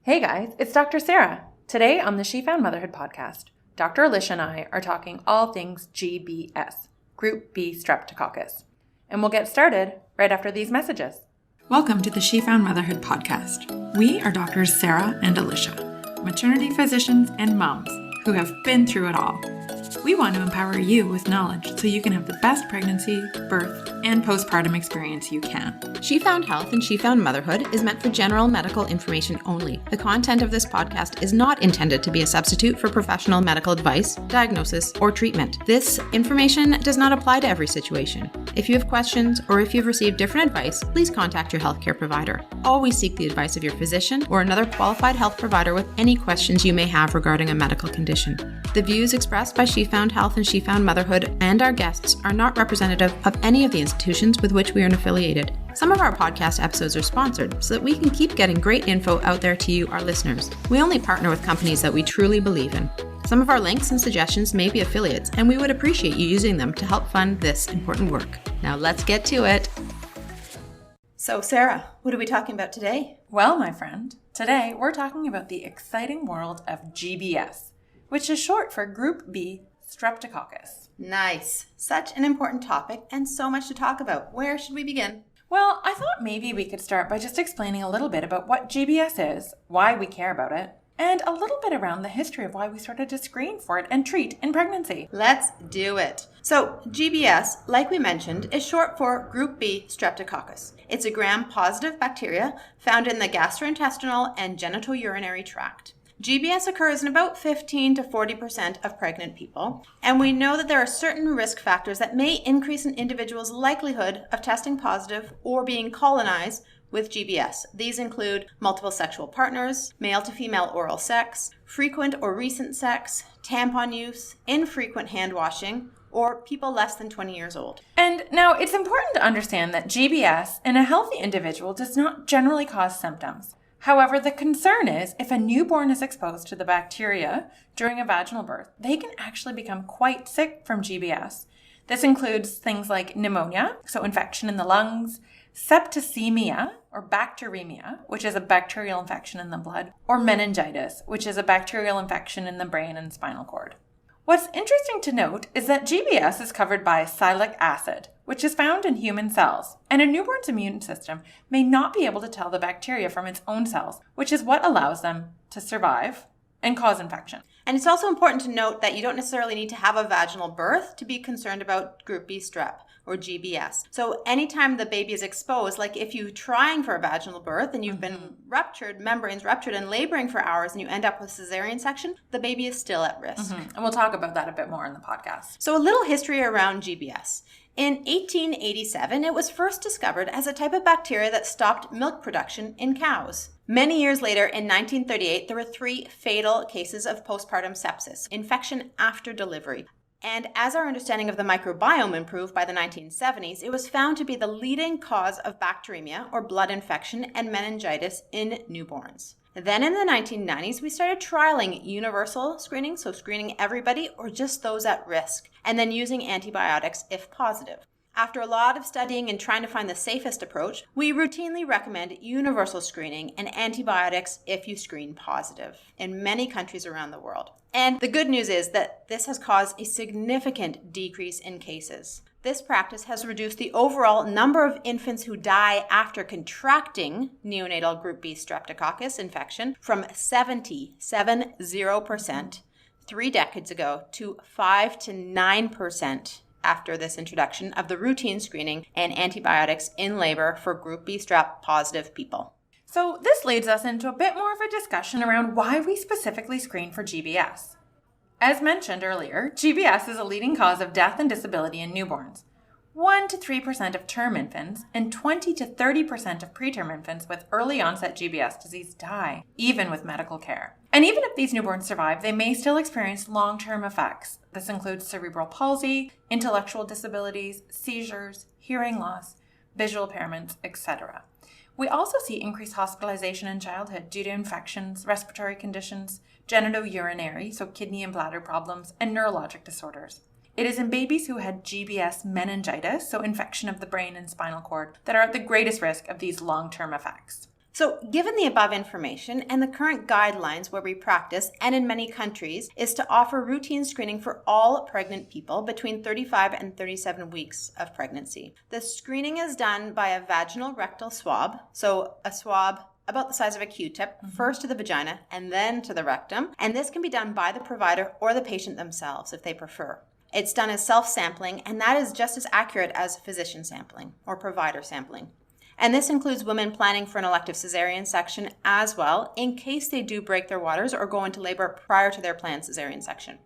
Hey guys, it's Dr. Sarah. Today on the She Found Motherhood podcast, Dr. Alicia and I are talking all things GBS, Group B Strep. And we'll get started right after these messages. Welcome to the She Found Motherhood podcast. We are Doctors Sarah and Alicia, maternity physicians and moms who have been through it all. We want to empower you with knowledge so you can have the best pregnancy, birth, and postpartum experience you can. She Found Health and She Found Motherhood is meant for general medical information only. The content of this podcast is not intended to be a substitute for professional medical advice, diagnosis, or treatment. This information does not apply to every situation. If you have questions or if you've received different advice, please contact your healthcare provider. Always seek the advice of your physician or another qualified health provider with any questions you may have regarding a medical condition. The views expressed by She Found Health and She Found Motherhood and our guests are not representative of any of the institutions with which we are affiliated. Some of our podcast episodes are sponsored so that we can keep getting great info out there to you, our listeners. We only partner with companies that we truly believe in. Some of our links and suggestions may be affiliates, and we would appreciate you using them to help fund this important work. Now let's get to it. So Sarah, what are we talking about today? Well, my friend, today we're talking about the exciting world of GBS, which is short for Group B Strep. Nice. Such an important topic and so much to talk about. Where should we begin? Well, I thought maybe we could start by just explaining a little bit about what GBS is, why we care about it, and a little bit around the history of why we started to screen for it and treat in pregnancy. Let's do it. So GBS, like we mentioned, is short for Group B Strep. It's a gram-positive bacteria found in the gastrointestinal and genitourinary tract. GBS occurs in about 15 to 40% of pregnant people, and we know that there are certain risk factors that may increase an individual's likelihood of testing positive or being colonized with GBS. These include multiple sexual partners, male to female oral sex, frequent or recent sex, tampon use, infrequent hand washing, or people less than 20 years old. And now it's important to understand that GBS in a healthy individual does not generally cause symptoms. However, the concern is if a newborn is exposed to the bacteria during a vaginal birth, they can actually become quite sick from GBS. This includes things like pneumonia, so infection in the lungs, septicemia or bacteremia, which is a bacterial infection in the blood, or meningitis, which is a bacterial infection in the brain and spinal cord. What's interesting to note is that GBS is covered by sialic acid, which is found in human cells, and a newborn's immune system may not be able to tell the bacteria from its own cells, which is what allows them to survive and cause infection. And it's also important to note that you don't necessarily need to have a vaginal birth to be concerned about Group B strep or GBS. So anytime the baby is exposed, like if you're trying for a vaginal birth and you've been membranes ruptured and laboring for hours and you end up with cesarean section, the baby is still at risk. And we'll talk about that a bit more in the podcast. So a little history around GBS. In 1887, it was first discovered as a type of bacteria that stopped milk production in cows. Many years later, in 1938, there were 3 fatal cases of postpartum sepsis, infection after delivery. And as our understanding of the microbiome improved by the 1970s, it was found to be the leading cause of bacteremia, or blood infection, and meningitis in newborns. Then in the 1990s, we started trialing universal screening, so screening everybody or just those at risk, and then using antibiotics if positive. After a lot of studying and trying to find the safest approach, we routinely recommend universal screening and antibiotics if you screen positive in many countries around the world. And the good news is that this has caused a significant decrease in cases. This practice has reduced the overall number of infants who die after contracting neonatal Group B Strep infection from 70% 3 decades ago to 5 to 9% after this introduction of the routine screening and antibiotics in labor for Group B Strep positive people. So this leads us into a bit more of a discussion around why we specifically screen for GBS. As mentioned earlier, GBS is a leading cause of death and disability in newborns. 1 to 3% of term infants and 20 to 30% of preterm infants with early onset GBS disease die, even with medical care. And even if these newborns survive, they may still experience long-term effects. This includes cerebral palsy, intellectual disabilities, seizures, hearing loss, visual impairments, etc. We also see increased hospitalization in childhood due to infections, respiratory conditions, genitourinary, so kidney and bladder problems, and neurologic disorders. It is in babies who had GBS meningitis, so infection of the brain and spinal cord, that are at the greatest risk of these long-term effects. So given the above information and the current guidelines where we practice and in many countries is to offer routine screening for all pregnant people between 35 and 37 weeks of pregnancy. The screening is done by a vaginal rectal swab, so a swab about the size of a Q-tip, first to the vagina and then to the rectum. And this can be done by the provider or the patient themselves if they prefer. It's done as self-sampling, and that is just as accurate as physician sampling or provider sampling. And this includes women planning for an elective cesarean section as well, in case they do break their waters or go into labor prior to their planned cesarean section.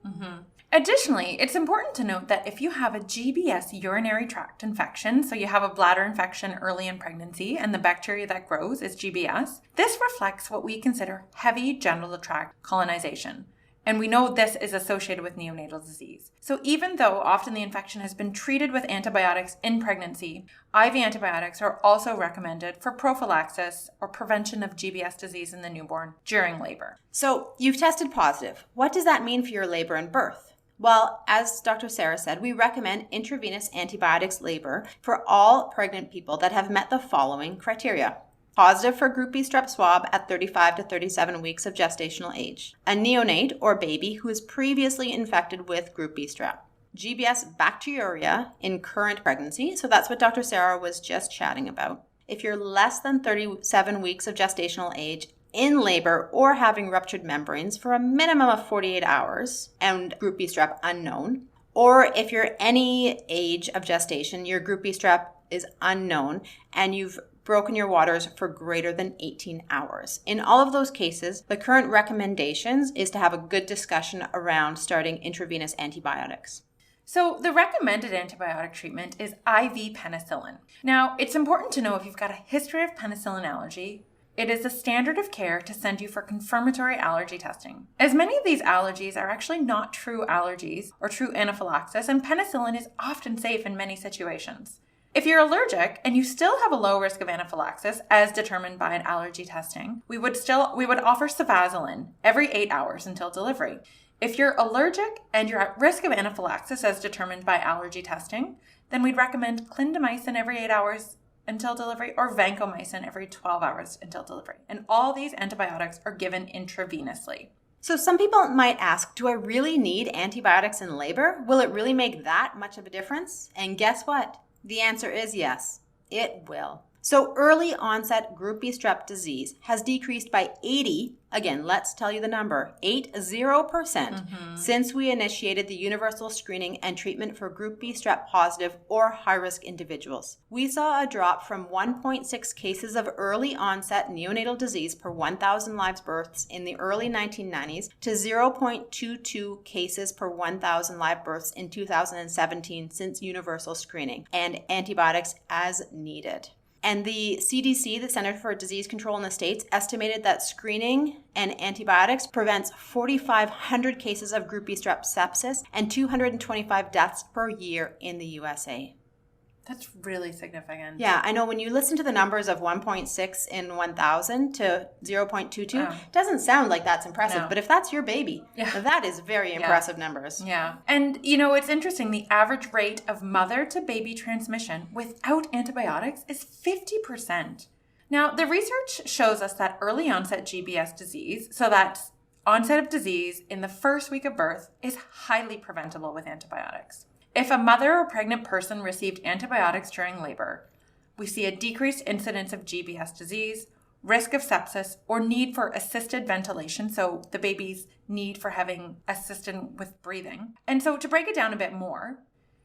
Additionally, it's important to note that if you have a GBS urinary tract infection, so you have a bladder infection early in pregnancy and the bacteria that grows is GBS, this reflects what we consider heavy genital tract colonization. And we know this is associated with neonatal disease. So even though often the infection has been treated with antibiotics in pregnancy, IV antibiotics are also recommended for prophylaxis or prevention of GBS disease in the newborn during labor. So you've tested positive. What does that mean for your labor and birth? Well, as Dr. Sarah said, we recommend intravenous antibiotics labor for all pregnant people that have met the following criteria. Positive for Group B Strep swab at 35 to 37 weeks of gestational age. A neonate or baby who is previously infected with Group B Strep. GBS bacteriuria in current pregnancy, so that's what Dr. Sarah was just chatting about. If you're less than 37 weeks of gestational age, in labor or having ruptured membranes for a minimum of 48 hours and Group B Strep unknown, or if you're any age of gestation, your Group B Strep is unknown and you've broken your waters for greater than 18 hours. In all of those cases, the current recommendations is to have a good discussion around starting intravenous antibiotics. So the recommended antibiotic treatment is IV penicillin. Now, it's important to know if you've got a history of penicillin allergy, it is a standard of care to send you for confirmatory allergy testing. As many of these allergies are actually not true allergies or true anaphylaxis, and penicillin is often safe in many situations. If you're allergic and you still have a low risk of anaphylaxis as determined by an allergy testing, we would offer Cefazolin every 8 hours until delivery. If you're allergic and you're at risk of anaphylaxis as determined by allergy testing, then we'd recommend clindamycin every 8 hours until delivery or vancomycin every 12 hours until delivery. And all these antibiotics are given intravenously. So some people might ask, do I really need antibiotics in labor? Will it really make that much of a difference? And guess what? The answer is yes, it will. So early onset Group B Strep disease has decreased by 80, again, let's tell you the number, 80% since we initiated the universal screening and treatment for Group B Strep positive or high-risk individuals. We saw a drop from 1.6 cases of early onset neonatal disease per 1,000 live births in the early 1990s to 0.22 cases per 1,000 live births in 2017 since universal screening and antibiotics as needed. And the CDC, the Center for Disease Control in the States, estimated that screening and antibiotics prevents 4,500 cases of Group B Strep sepsis and 225 deaths per year in the USA. That's really significant. Yeah, I know when you listen to the numbers of 1.6 in 1,000 to 0.22, it doesn't sound like that's impressive. No. But if that's your baby, that is very impressive numbers. Yeah. And, it's interesting. The average rate of mother to baby transmission without antibiotics is 50%. Now, the research shows us that early onset GBS disease, so that's onset of disease in the first week of birth, is highly preventable with antibiotics. If a mother or pregnant person received antibiotics during labor, we see a decreased incidence of GBS disease, risk of sepsis, or need for assisted ventilation, so the baby's need for having assistance with breathing. And so to break it down a bit more,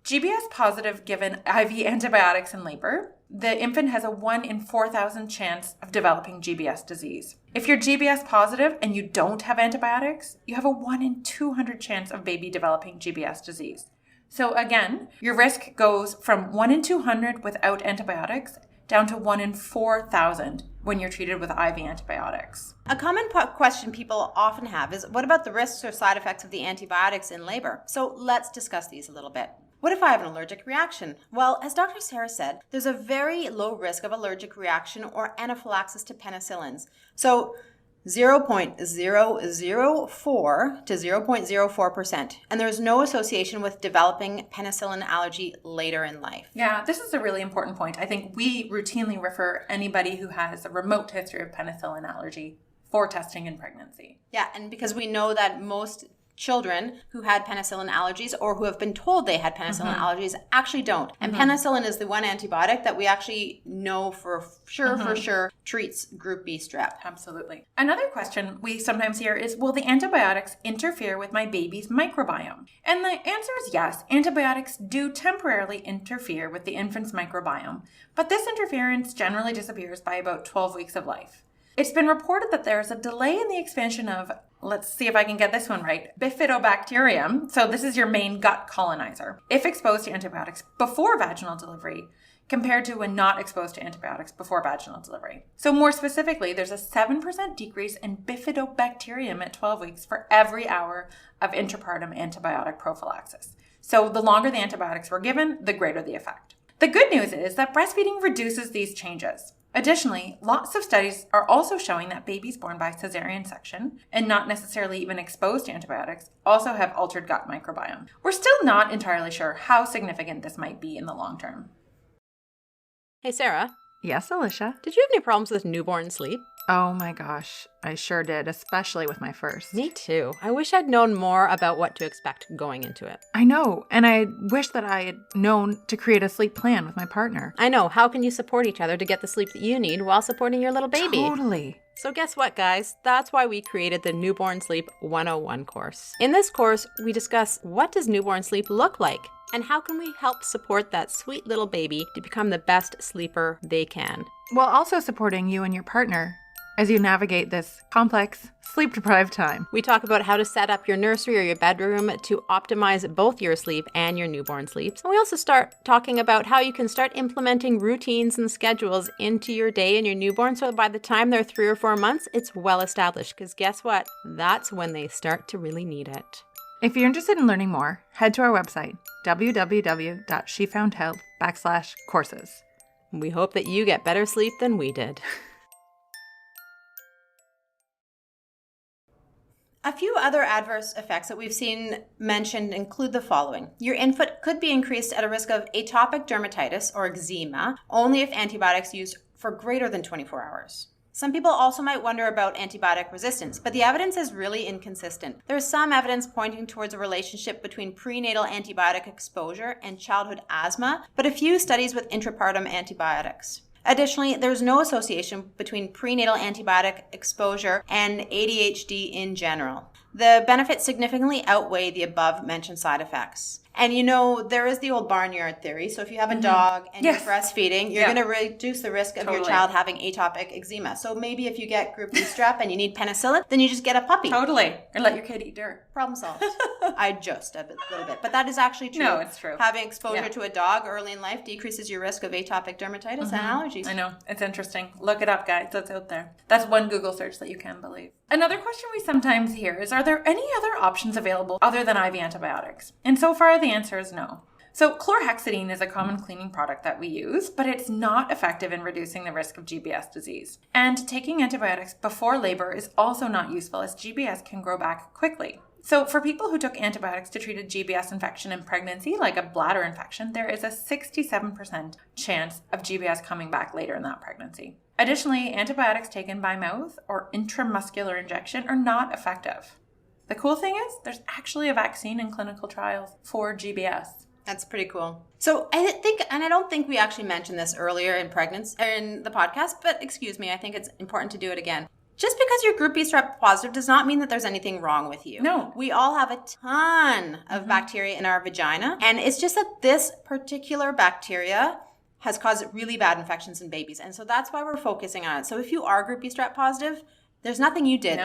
GBS positive given IV antibiotics in labor, the infant has a 1 in 4,000 chance of developing GBS disease. If you're GBS positive and you don't have antibiotics, you have a 1 in 200 chance of baby developing GBS disease. So again, your risk goes from 1 in 200 without antibiotics down to 1 in 4,000 when you're treated with IV antibiotics. A common question people often have is, what about the risks or side effects of the antibiotics in labor? So let's discuss these a little bit. What if I have an allergic reaction? Well, as Dr. Sarah said, there's a very low risk of allergic reaction or anaphylaxis to penicillins. So 0.004 to 0.04%, and there's no association with developing penicillin allergy later in life. Yeah, this is a really important point. I think we routinely refer anybody who has a remote history of penicillin allergy for testing in pregnancy. Yeah, and because we know that most children who had penicillin allergies or who have been told they had penicillin allergies actually don't. And penicillin is the one antibiotic that we actually know for sure treats Group B strep. Absolutely. Another question we sometimes hear is, will the antibiotics interfere with my baby's microbiome? And the answer is yes, antibiotics do temporarily interfere with the infant's microbiome, but this interference generally disappears by about 12 weeks of life. It's been reported that there is a delay in the expansion of, let's see if I can get this one right, bifidobacterium. So this is your main gut colonizer, if exposed to antibiotics before vaginal delivery, compared to when not exposed to antibiotics before vaginal delivery. So more specifically, there's a 7% decrease in bifidobacterium at 12 weeks for every hour of intrapartum antibiotic prophylaxis. So the longer the antibiotics were given, the greater the effect. The good news is that breastfeeding reduces these changes. Additionally, lots of studies are also showing that babies born by cesarean section and not necessarily even exposed to antibiotics also have altered gut microbiome. We're still not entirely sure how significant this might be in the long term. Hey, Sarah. Yes, Alicia? Did you have any problems with newborn sleep? Oh my gosh, I sure did, especially with my first. Me too. I wish I'd known more about what to expect going into it. I know, and I wish that I had known to create a sleep plan with my partner. I know. How can you support each other to get the sleep that you need while supporting your little baby? Totally. So guess what, guys? That's why we created the Newborn Sleep 101 course. In this course, we discuss what does newborn sleep look like and how can we help support that sweet little baby to become the best sleeper they can. While also supporting you and your partner as you navigate this complex, sleep-deprived time. We talk about how to set up your nursery or your bedroom to optimize both your sleep and your newborn sleeps. And we also start talking about how you can start implementing routines and schedules into your day and your newborn so that by the time they're 3 or 4 months, it's well established. Because guess what? That's when they start to really need it. If you're interested in learning more, head to our website, www.shefoundhealth.com/courses. We hope that you get better sleep than we did. A few other adverse effects that we've seen mentioned include the following. Your infant could be increased at a risk of atopic dermatitis or eczema only if antibiotics used for greater than 24 hours. Some people also might wonder about antibiotic resistance, but the evidence is really inconsistent. There is some evidence pointing towards a relationship between prenatal antibiotic exposure and childhood asthma, but a few studies with intrapartum antibiotics. Additionally, there's no association between prenatal antibiotic exposure and ADHD in general. The benefits significantly outweigh the above-mentioned side effects. And you know, there is the old barnyard theory. So if you have a dog and you're breastfeeding, you're going to reduce the risk of your child having atopic eczema. So maybe if you get Group B strep and you need penicillin, then you just get a puppy. Totally. Or let your kid eat dirt. Problem solved. I just a little bit. But that is actually true. No, it's true. Having exposure to a dog early in life decreases your risk of atopic dermatitis and allergies. I know. It's interesting. Look it up, guys. That's out there. That's one Google search that you can believe. Another question we sometimes hear is, are there any other options available other than IV antibiotics? And so far, the answer is no. So chlorhexidine is a common cleaning product that we use, but it's not effective in reducing the risk of GBS disease. And taking antibiotics before labor is also not useful as GBS can grow back quickly. So for people who took antibiotics to treat a GBS infection in pregnancy, like a bladder infection, there is a 67% chance of GBS coming back later in that pregnancy. Additionally, antibiotics taken by mouth or intramuscular injection are not effective. The cool thing is, there's actually a vaccine in clinical trials for GBS. That's pretty cool. So I think, and I don't think we actually mentioned this earlier in pregnancy or in the podcast, but excuse me, I think it's important to do it again. Just because you're Group B strep positive does not mean that there's anything wrong with you. No. We all have a ton of bacteria in our vagina, and it's just that this particular bacteria has caused really bad infections in babies. And so that's why we're focusing on it. So if you are Group B strep positive, there's nothing you did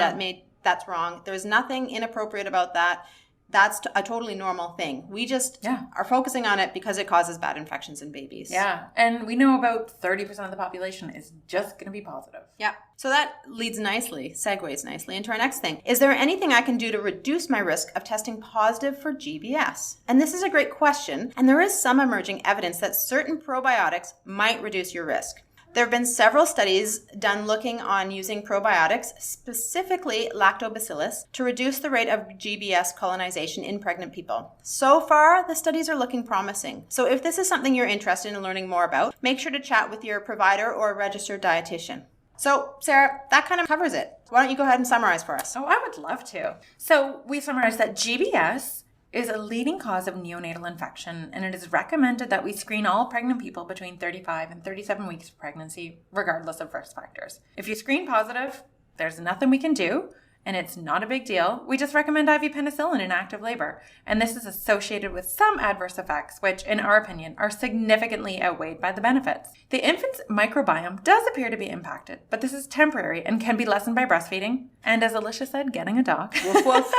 that's wrong. There's nothing inappropriate about that. That's a totally normal thing. We just are focusing on it because it causes bad infections in babies. Yeah. And we know about 30% of the population is just going to be positive. Yeah. So that segues nicely into our next thing. Is there anything I can do to reduce my risk of testing positive for GBS? And this is a great question. And there is some emerging evidence that certain probiotics might reduce your risk. There have been several studies done looking on using probiotics, specifically lactobacillus, to reduce the rate of GBS colonization in pregnant people. So far, the studies are looking promising. So if this is something you're interested in learning more about, make sure to chat with your provider or registered dietitian. So, Sarah, that kind of covers it. Why don't you go ahead and summarize for us? Oh, I would love to. So we summarized that GBS is a leading cause of neonatal infection, and it is recommended that we screen all pregnant people between 35 and 37 weeks of pregnancy, regardless of risk factors. If you screen positive, there's nothing we can do, and it's not a big deal. We just recommend IV penicillin in active labor, and this is associated with some adverse effects, which, in our opinion, are significantly outweighed by the benefits. The infant's microbiome does appear to be impacted, but this is temporary and can be lessened by breastfeeding, and as Alicia said, getting a dog. Woof, woof.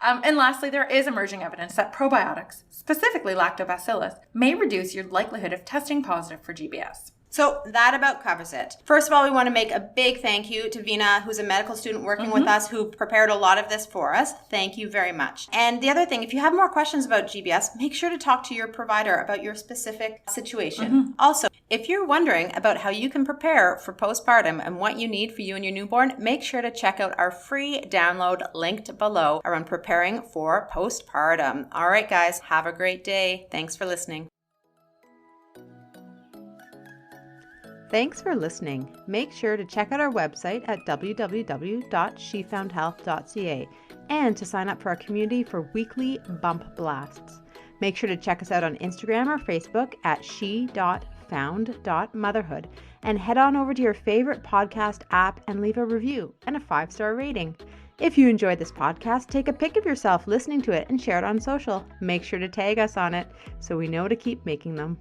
And lastly, there is emerging evidence that probiotics, specifically lactobacillus, may reduce your likelihood of testing positive for GBS. So that about covers it. First of all, we want to make a big thank you to Vina, who's a medical student working with us, who prepared a lot of this for us. Thank you very much. And the other thing, if you have more questions about GBS, make sure to talk to your provider about your specific situation. Also, if you're wondering about how you can prepare for postpartum and what you need for you and your newborn, make sure to check out our free download linked below around preparing for postpartum. All right, guys, have a great day. Thanks for listening. Thanks for listening. Make sure to check out our website at www.shefoundhealth.ca and to sign up for our community for weekly bump blasts. Make sure to check us out on Instagram or Facebook at she.found.motherhood and head on over to your favorite podcast app and leave a review and a 5-star rating. If you enjoyed this podcast, take a pic of yourself listening to it and share it on social. Make sure to tag us on it so we know to keep making them.